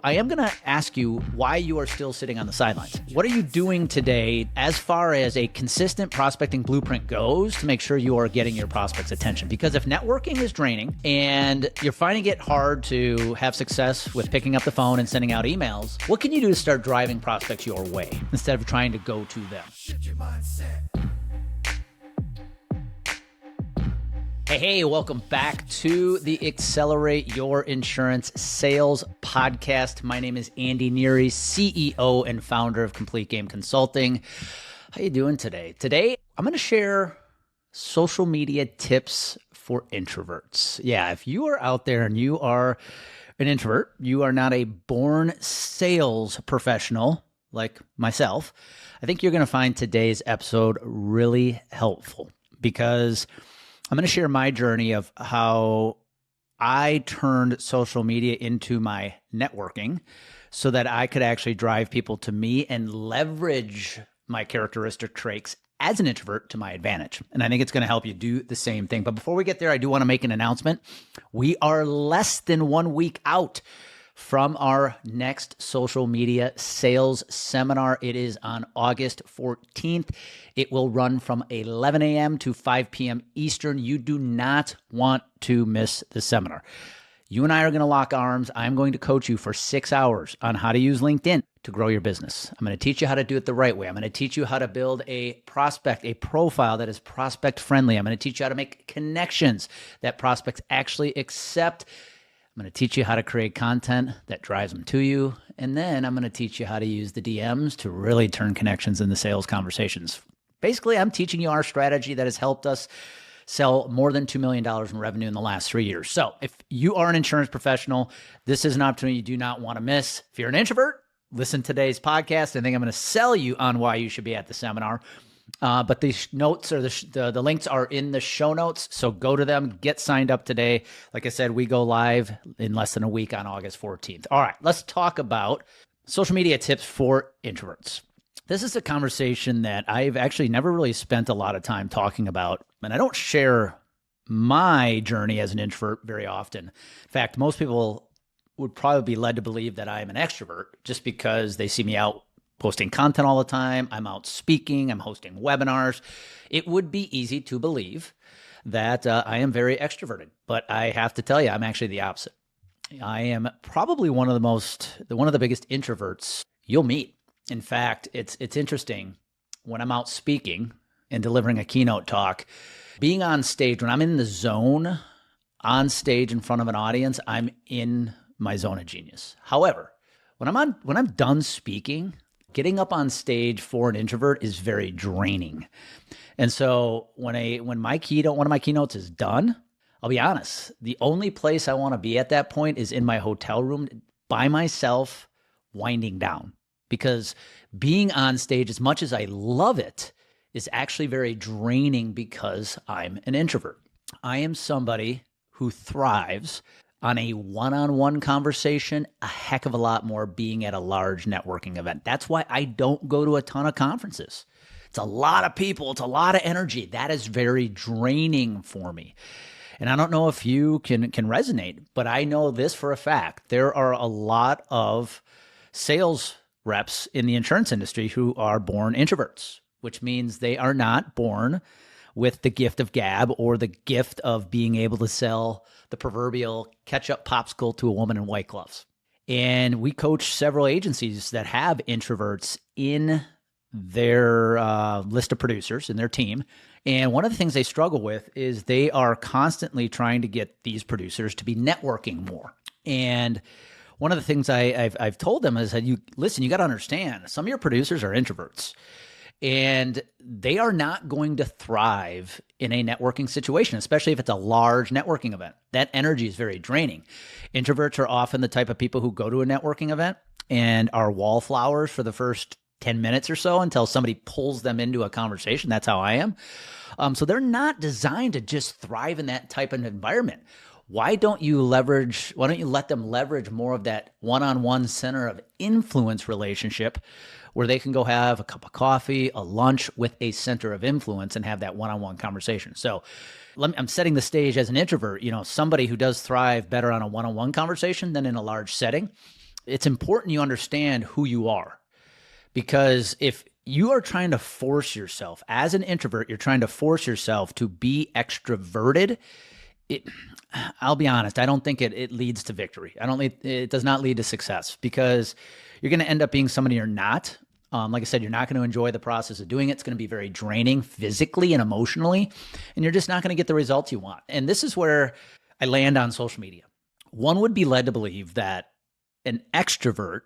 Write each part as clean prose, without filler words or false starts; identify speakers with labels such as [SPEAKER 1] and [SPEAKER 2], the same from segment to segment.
[SPEAKER 1] I am going to ask you why you are still sitting on the sidelines. What are you doing today as far as a consistent prospecting blueprint goes to make sure you are getting your prospects' attention? Because if networking is draining and you're finding it hard to have success with picking up the phone and sending out emails, what can you do to start driving prospects your way instead of trying to go to them? Shift your mindset. Hey, welcome back to the Accelerate Your Insurance Sales podcast. My name is Andy Neary, CEO and founder of Complete Game Consulting. How you doing today? Today, I'm going to share social media tips for introverts. Yeah, if you are out there and you are an introvert, you are not a born sales professional like myself, I think you're going to find today's episode really helpful because I'm going to share my journey of how I turned social media into my networking so that I could actually drive people to me and leverage my characteristic traits as an introvert to my advantage. And I think it's going to help you do the same thing. But before we get there, I do want to make an announcement. We are less than 1 week out from our next social media sales seminar. It is on August 14th. It will run from 11 a.m. to 5 p.m. Eastern. You do not want to miss the seminar. You and I are going to lock arms. I'm going to coach you for 6 hours on how to use LinkedIn to grow your business. I'm going to teach you how to do it the right way. I'm going to teach you how to build a profile that is prospect friendly. I'm going to teach you how to make connections that prospects actually accept. I'm going to teach you how to create content that drives them to you. And then I'm going to teach you how to use the DMs to really turn connections into sales conversations. Basically, I'm teaching you our strategy that has helped us sell more than $2 million in revenue in the last 3 years. So if you are an insurance professional, this is an opportunity you do not want to miss. If you're an introvert, listen to today's podcast. I think I'm going to sell you on why you should be at the seminar. But the notes or the links are in the show notes. So go to them, get signed up today. Like I said, we go live in less than a week on August 14th. All right, let's talk about social media tips for introverts. This is a conversation that I've actually never really spent a lot of time talking about, and I don't share my journey as an introvert very often. In fact, most people would probably be led to believe that I'm an extrovert just because they see me out posting content all the time. I'm out speaking. I'm hosting webinars. It would be easy to believe that I am very extroverted, but I have to tell you, I'm actually the opposite. I am probably one of the biggest introverts you'll meet. In fact, it's interesting when I'm out speaking and delivering a keynote talk, being on stage, when I'm in the zone on stage in front of an audience, I'm in my zone of genius. However, when I'm done speaking, getting up on stage for an introvert is very draining. And so when one of my keynotes is done, I'll be honest, the only place I want to be at that point is in my hotel room by myself, winding down. Because being on stage, as much as I love it, is actually very draining because I'm an introvert. I am somebody who thrives on a one-on-one conversation a heck of a lot more being at a large networking event. That's why I don't go to a ton of conferences. It's a lot of people. It's a lot of energy. That is very draining for me. And I don't know if you can resonate, but I know this for a fact. There are a lot of sales reps in the insurance industry who are born introverts, which means they are not born with the gift of gab or the gift of being able to sell the proverbial ketchup popsicle to a woman in white gloves. And we coach several agencies that have introverts in their list of producers in their team. And one of the things they struggle with is they are constantly trying to get these producers to be networking more. And one of the things I've told them is that you got to understand, some of your producers are introverts. And they are not going to thrive in a networking situation, especially if it's a large networking event. That energy is very draining. Introverts are often the type of people who go to a networking event and are wallflowers for the first 10 minutes or so until somebody pulls them into a conversation. That's how I am. So they're not designed to just thrive in that type of environment. Why don't you let them leverage more of that one-on-one center of influence relationship where they can go have a cup of coffee, a lunch with a center of influence and have that one-on-one conversation. So I'm setting the stage as an introvert, somebody who does thrive better on a one-on-one conversation than in a large setting. it's important you understand who you are. Because if you are trying to force yourself as an introvert, you're trying to force yourself to be extroverted, I'll be honest, I don't think it leads to victory. It does not lead to success, because you're going to end up being somebody you're not. Like I said, you're not going to enjoy the process of doing it. It's going to be very draining physically and emotionally, and you're just not going to get the results you want. And this is where I land on social media. One would be led to believe that an extrovert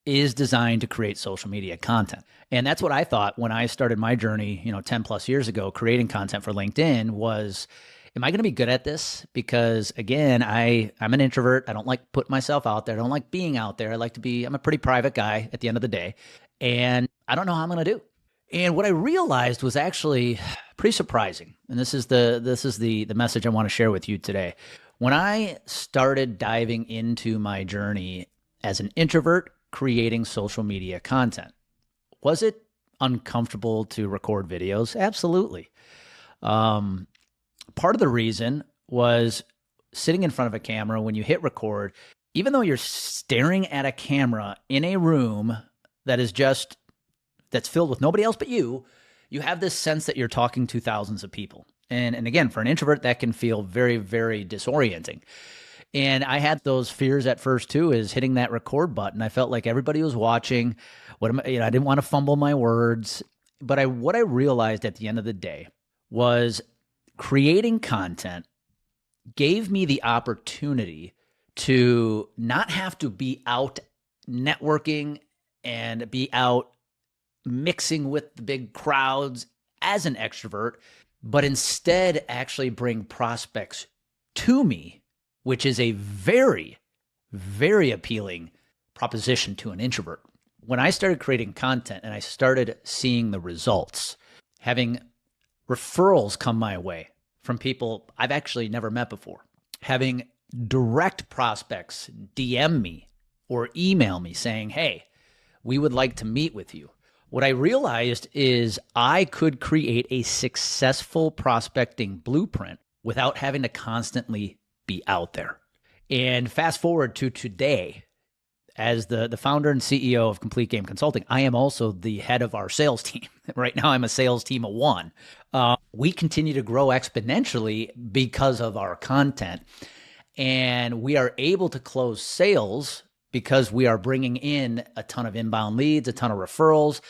[SPEAKER 1] is designed to create social media content. And that's what I thought when I started my journey, 10 plus years ago, creating content for LinkedIn was, am I going to be good at this? Because again, I'm an introvert. I don't like putting myself out there. I don't like being out there. I'm a pretty private guy at the end of the day. And I don't know how I'm going to do. And what I realized was actually pretty surprising. And this is the message I want to share with you today. When I started diving into my journey as an introvert, creating social media content. Was it uncomfortable to record videos? Absolutely. Part of the reason was sitting in front of a camera. When you hit record, even though you're staring at a camera in a room that's filled with nobody else but you have this sense that you're talking to thousands of people. And again, for an introvert, that can feel very, very disorienting. And I had those fears at first too, is hitting that record button. I felt like everybody was watching. I didn't want to fumble my words. But what I realized at the end of the day was creating content gave me the opportunity to not have to be out networking and be out mixing with the big crowds as an extrovert, but instead actually bring prospects to me, which is a very, very appealing proposition to an introvert. When I started creating content and I started seeing the results, having referrals come my way from people I've actually never met before, having direct prospects DM me or email me saying, hey, we would like to meet with you. What I realized is I could create a successful prospecting blueprint without having to constantly be out there. And fast forward to today, as the founder and CEO of Complete Game Consulting, I am also the head of our sales team. Right now, I'm a sales team of one. We continue to grow exponentially because of our content. And we are able to close sales because we are bringing in a ton of inbound leads, a ton of referrals,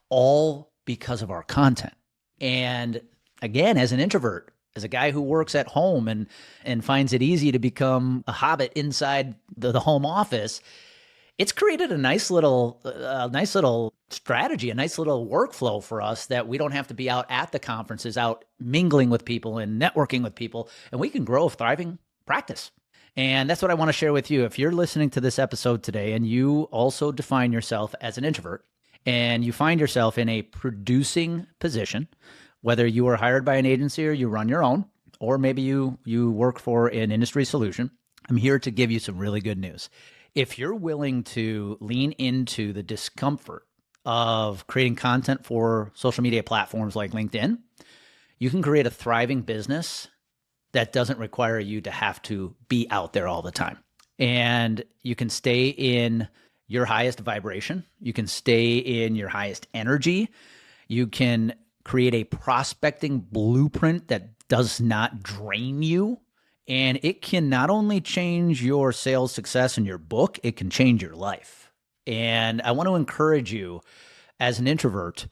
[SPEAKER 1] all because of our content. And again, as an introvert, as a guy who works at home and finds it easy to become a hobbit inside the home office, it's created a nice little strategy, a nice little workflow for us that we don't have to be out at the conferences, out mingling with people and networking with people, and we can grow a thriving practice. And that's what I want to share with you. If you're listening to this episode today and you also define yourself as an introvert and you find yourself in a producing position, whether you are hired by an agency or you run your own, or maybe you work for an industry solution, I'm here to give you some really good news. If you're willing to lean into the discomfort of creating content for social media platforms like LinkedIn, you can create a thriving business that doesn't require you to have to be out there all the time. And you can stay in your highest vibration. You can stay in your highest energy. You can create a prospecting blueprint that does not drain you. And it can not only change your sales success in your book, it can change your life. And I want to encourage you as an introvert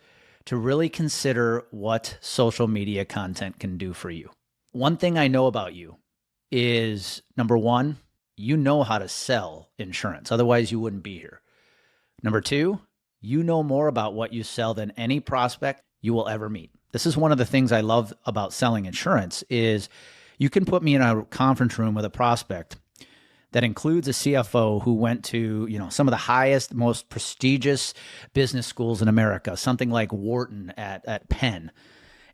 [SPEAKER 1] to really consider what social media content can do for you. One thing I know about you is, number one, you know how to sell insurance. Otherwise, you wouldn't be here. Number two, you know more about what you sell than any prospect you will ever meet. This is one of the things I love about selling insurance is you can put me in a conference room with a prospect that includes a CFO who went to, some of the highest, most prestigious business schools in America, something like Wharton at Penn.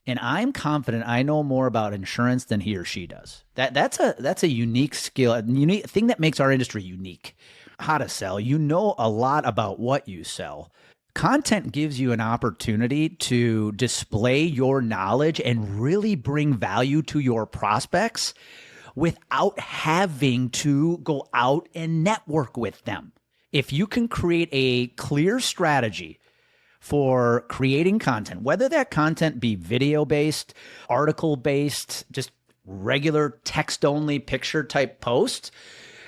[SPEAKER 1] And I'm confident I know more about insurance than he or she does. That's a unique skill, a unique thing that makes our industry unique. How to sell. You know a lot about what you sell. Content gives you an opportunity to display your knowledge and really bring value to your prospects without having to go out and network with them. If you can create a clear strategy for creating content, whether that content be video-based, article-based, just regular text-only picture-type posts,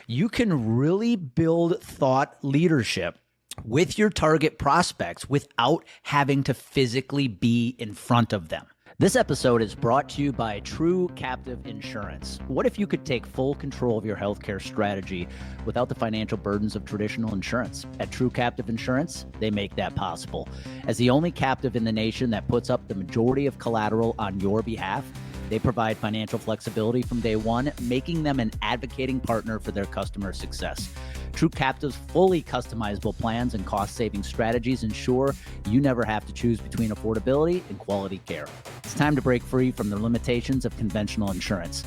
[SPEAKER 1] you can really build thought leadership with your target prospects without having to physically be in front of them. This episode is brought to you by True Captive Insurance. What if you could take full control of your healthcare strategy without the financial burdens of traditional insurance? At True Captive Insurance, they make that possible. As the only captive in the nation that puts up the majority of collateral on your behalf, they provide financial flexibility from day one, making them an advocating partner for their customer success. True Captive's fully customizable plans and cost-saving strategies ensure you never have to choose between affordability and quality care. It's time to break free from the limitations of conventional insurance.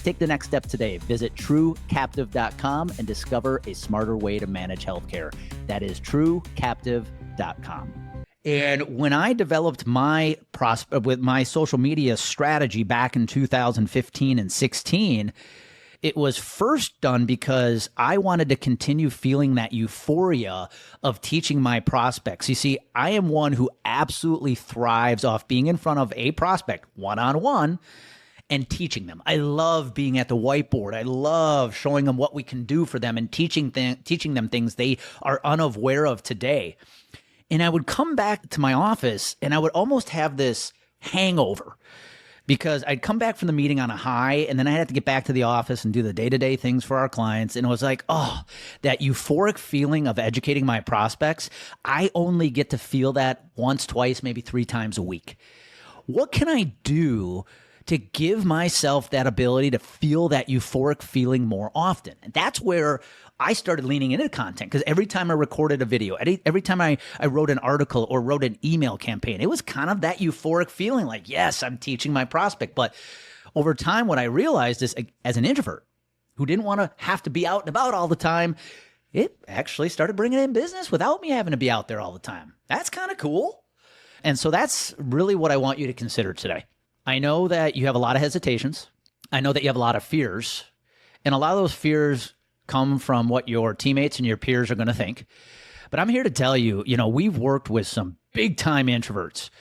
[SPEAKER 1] Take the next step today. Visit truecaptive.com and discover a smarter way to manage healthcare. That is truecaptive.com. And when I developed my with my social media strategy back in 2015 and 16, it was first done because I wanted to continue feeling that euphoria of teaching my prospects. You see, I am one who absolutely thrives off being in front of a prospect one-on-one and teaching them. I love being at the whiteboard. I love showing them what we can do for them and teaching them things they are unaware of today. And I would come back to my office and I would almost have this hangover because I'd come back from the meeting on a high and then I had to get back to the office and do the day-to-day things for our clients. And it was like, oh, that euphoric feeling of educating my prospects, I only get to feel that once, twice, maybe 3 times a week. What can I do to give myself that ability to feel that euphoric feeling more often? And that's where I started leaning into content, because every time I recorded a video, every time I wrote an article or wrote an email campaign, it was kind of that euphoric feeling like, yes, I'm teaching my prospect. But over time, what I realized is, as an introvert who didn't want to have to be out and about all the time, it actually started bringing in business without me having to be out there all the time. That's kind of cool. And so that's really what I want you to consider today. I know that you have a lot of hesitations. I know that you have a lot of fears. And a lot of those fears come from what your teammates and your peers are going to think. But I'm here to tell you, we've worked with some big time introverts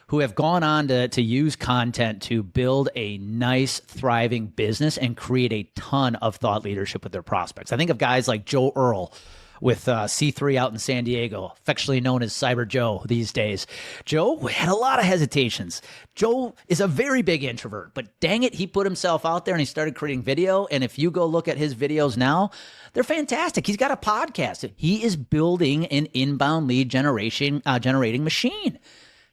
[SPEAKER 1] who have gone on to use content to build a nice, thriving business and create a ton of thought leadership with their prospects. I think of guys like Joe Earl with C3 out in San Diego, affectionately known as Cyber Joe these days. Joe had a lot of hesitations. Joe is a very big introvert, but dang it, he put himself out there and he started creating video. And if you go look at his videos now, they're fantastic. He's got a podcast. He is building an inbound lead generating machine.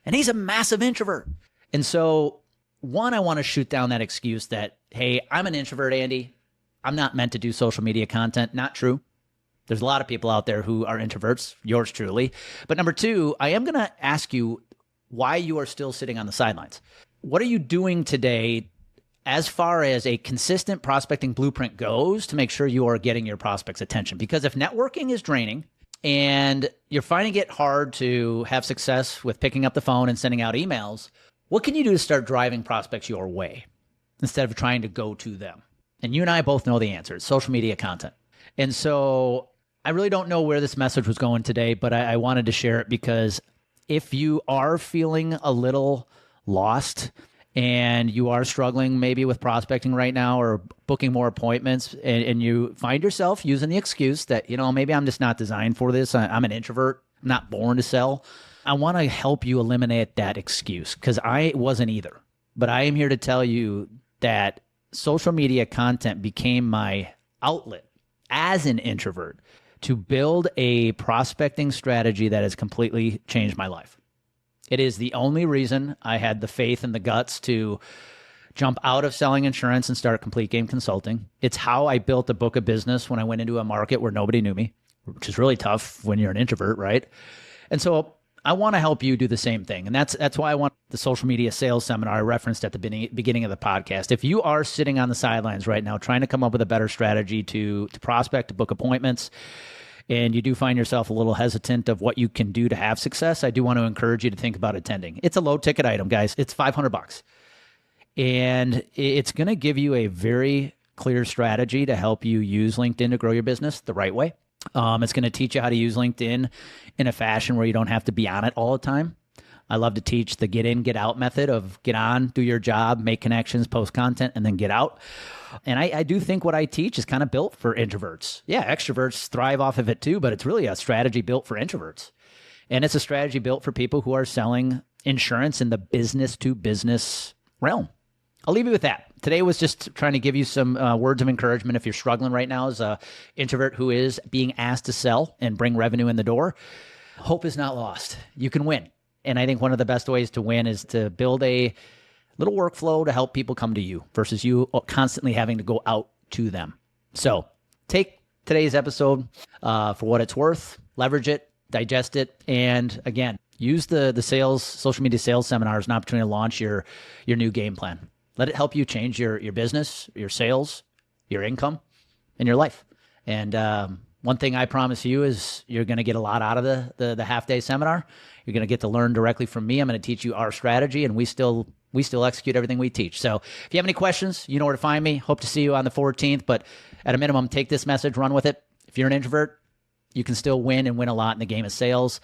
[SPEAKER 1] And he's a massive introvert. And so, one, I want to shoot down that excuse that, hey, I'm an introvert, Andy. I'm not meant to do social media content. Not true. There's a lot of people out there who are introverts, yours truly. But number 2, I am going to ask you why you are still sitting on the sidelines. What are you doing today as far as a consistent prospecting blueprint goes to make sure you are getting your prospects' attention? Because if networking is draining and you're finding it hard to have success with picking up the phone and sending out emails, what can you do to start driving prospects your way instead of trying to go to them? And you and I both know the answer. It's social media content. And so I really don't know where this message was going today, but I wanted to share it because if you are feeling a little lost and you are struggling maybe with prospecting right now or booking more appointments, and you find yourself using the excuse that, maybe I'm just not designed for this. I'm an introvert, I'm not born to sell. I want to help you eliminate that excuse because I wasn't either. But I am here to tell you that social media content became my outlet as an introvert to build a prospecting strategy that has completely changed my life. It is the only reason I had the faith and the guts to jump out of selling insurance and start Complete Game Consulting. It's how I built a book of business when I went into a market where nobody knew me, which is really tough when you're an introvert, right? And so I want to help you do the same thing. And that's why I want the social media sales seminar I referenced at the beginning of the podcast. If you are sitting on the sidelines right now trying to come up with a better strategy to prospect, to book appointments, and you do find yourself a little hesitant of what you can do to have success, I do want to encourage you to think about attending. It's a low ticket item, guys. It's $500. And it's going to give you a very clear strategy to help you use LinkedIn to grow your business the right way. It's going to teach you how to use LinkedIn in a fashion where you don't have to be on it all the time. I love to teach the get in, get out method of get on, do your job, make connections, post content, and then get out. And I do think what I teach is kind of built for introverts. Yeah, extroverts thrive off of it too, but it's really a strategy built for introverts. And it's a strategy built for people who are selling insurance in the business to business realm. I'll leave you with that. Today was just trying to give you some words of encouragement if you're struggling right now as an introvert who is being asked to sell and bring revenue in the door. Hope is not lost. You can win. And I think one of the best ways to win is to build a little workflow to help people come to you versus you constantly having to go out to them. So take today's episode for what it's worth, leverage it, digest it, and again, use the social media sales seminar as an opportunity to launch your new game plan. Let it help you change your business, your sales, your income, and your life. And one thing I promise you is you're going to get a lot out of the half-day seminar. You're going to get to learn directly from me. I'm going to teach you our strategy, and we still execute everything we teach. So if you have any questions, you know where to find me. Hope to see you on the 14th, but at a minimum, take this message, run with it. If you're an introvert, you can still win and win a lot in the game of sales.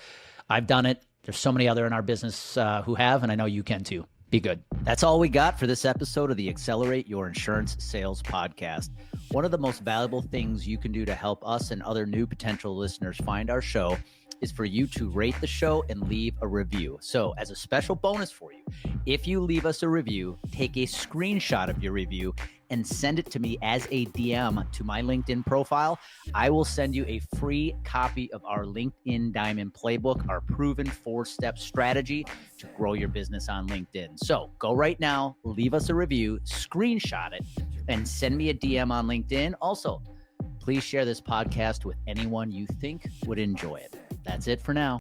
[SPEAKER 1] I've done it. There's so many other in our business who have, and I know you can too. Be good. That's all we got for this episode of the Accelerate Your Insurance Sales Podcast. One of the most valuable things you can do to help us and other new potential listeners find our show is for you to rate the show and leave a review. So as a special bonus for you, if you leave us a review, take a screenshot of your review and send it to me as a DM to my LinkedIn profile. I will send you a free copy of our LinkedIn Diamond Playbook, our proven 4-step strategy to grow your business on LinkedIn. So go right now, leave us a review, screenshot it, and send me a DM on LinkedIn. Also, please share this podcast with anyone you think would enjoy it. That's it for now.